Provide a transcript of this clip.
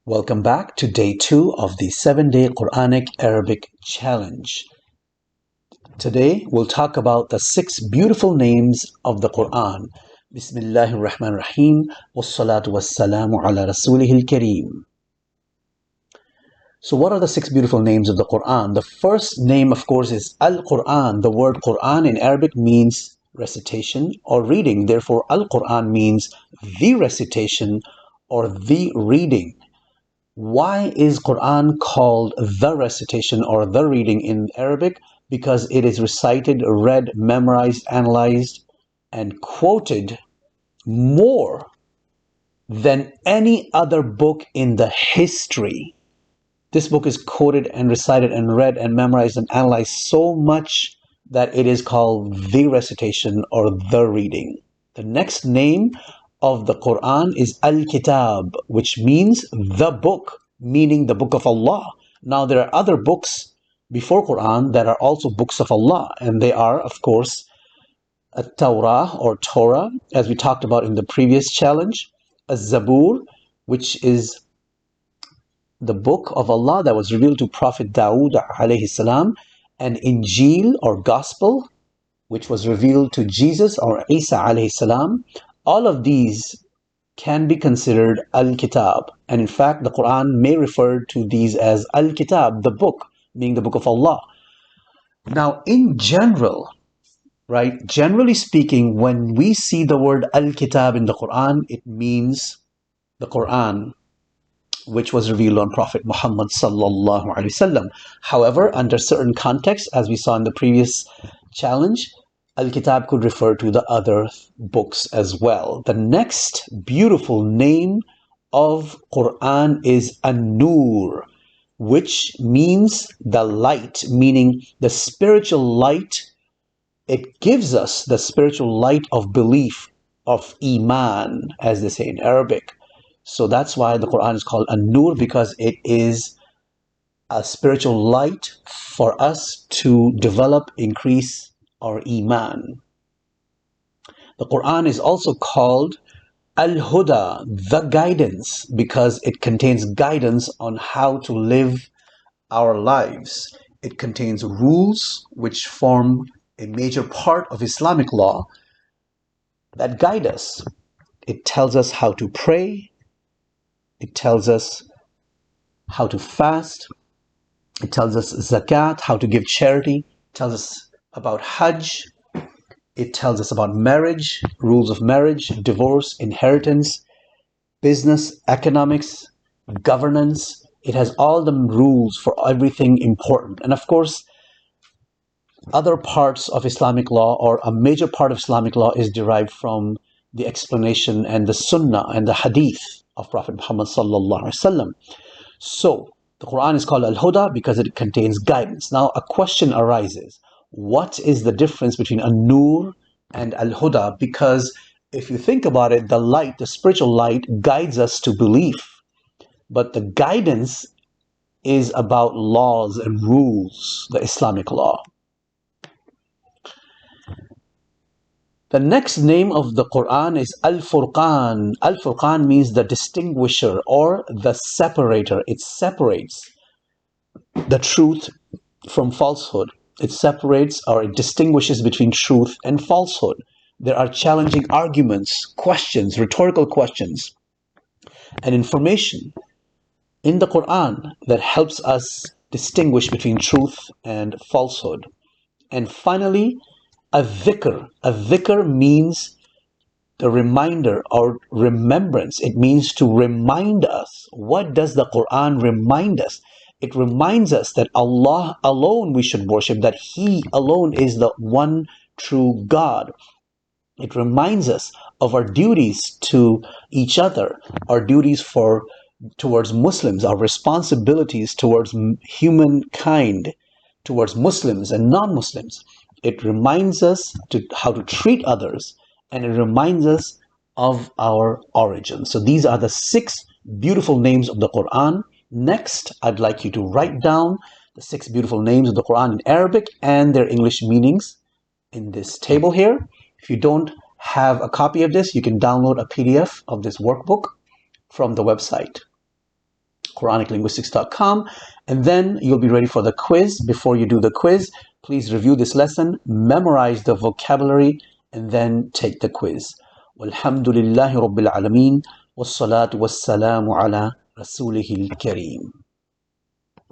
Welcome back to day 2 of the 7-day Quranic Arabic challenge. Today we'll talk about the 6 beautiful names of the Quran. Bismillahir Rahmanir Rahim. Wassalatu wassalamu ala rasulihil kareem. So what are the 6 beautiful names of the Quran? The first name, of course, is AlQuran. The word Quran in Arabic means recitation or reading. Therefore, AlQuran means the recitation or the reading. Why is Quran called the recitation or the reading in Arabic? Because it is recited, read, memorized, analyzed, and quoted more than any other book in the history. This book is quoted and recited and read and memorized and analyzed so much that it is called the recitation or the reading. The next name of the Quran is Al-Kitab, which means the book, meaning the book of Allah. Now there are other books before Quran that are also books of Allah, and they are, of course, At-Tawrah or Torah, as we talked about in the previous challenge, Az-Zabur, which is the book of Allah that was revealed to Prophet Dawood alayhi salam, and Injil or Gospel, which was revealed to Jesus or Isa alayhi salam. All of these can be considered Al-Kitab. And in fact, the Quran may refer to these as Al-Kitab, the book, meaning the book of Allah. Now, in general, right, generally speaking, when we see the word Al-Kitab in the Quran, it means the Quran, which was revealed on Prophet Muhammad sallallahu alaihi wasallam. However, under certain contexts, as we saw in the previous challenge, Al-Kitab could refer to the other books as well. The next beautiful name of Quran is Anur, which means the light, meaning the spiritual light. It gives us the spiritual light of belief, of Iman, as they say in Arabic. So that's why the Quran is called Anur, because it is a spiritual light for us to develop, increase our Iman. The Quran is also called Al-Huda, the guidance, because it contains guidance on how to live our lives. It contains rules which form a major part of Islamic law that guide us. It tells us how to pray. It tells us how to fast. It tells us zakat, how to give charity. It tells us about Hajj. It tells us about marriage, rules of marriage, divorce, inheritance, business, economics, governance. It has all the rules for everything important. And of course, other parts of Islamic law, or a major part of Islamic law, is derived from the explanation and the sunnah and the hadith of Prophet Muhammad sallallahu alaihi wasallam. So the Quran is called Al-Huda because it contains guidance. Now a question arises. What is the difference between An-Nur and Al-Huda? Because if you think about it, the light, the spiritual light, guides us to belief. But the guidance is about laws and rules, the Islamic law. The next name of the Quran is Al-Furqan. Al-Furqan means the distinguisher or the separator. It separates the truth from falsehood. It separates or it distinguishes between truth and falsehood. There are challenging arguments, questions, rhetorical questions, and information in the Quran that helps us distinguish between truth and falsehood. And finally, a vicar. A vicar means the reminder or remembrance. It means to remind us. What does the Quran remind us? It reminds us that Allah alone we should worship, that He alone is the one true God. It reminds us of our duties to each other, our duties towards Muslims, our responsibilities towards humankind, towards Muslims and non-Muslims. It reminds us how to treat others, and it reminds us of our origin. So these are the 6 beautiful names of the Quran. Next, I'd like you to write down the 6 beautiful names of the Quran in Arabic and their English meanings in this table here. If you don't have a copy of this, you can download a PDF of this workbook from the website. quraniclinguistics.com, and then you'll be ready for the quiz. Before you do the quiz, please review this lesson, memorize the vocabulary, and then take the quiz. Walhamdulillahi Rabbil Alameen, wassalatu wassalamu ala rasulihil kareem.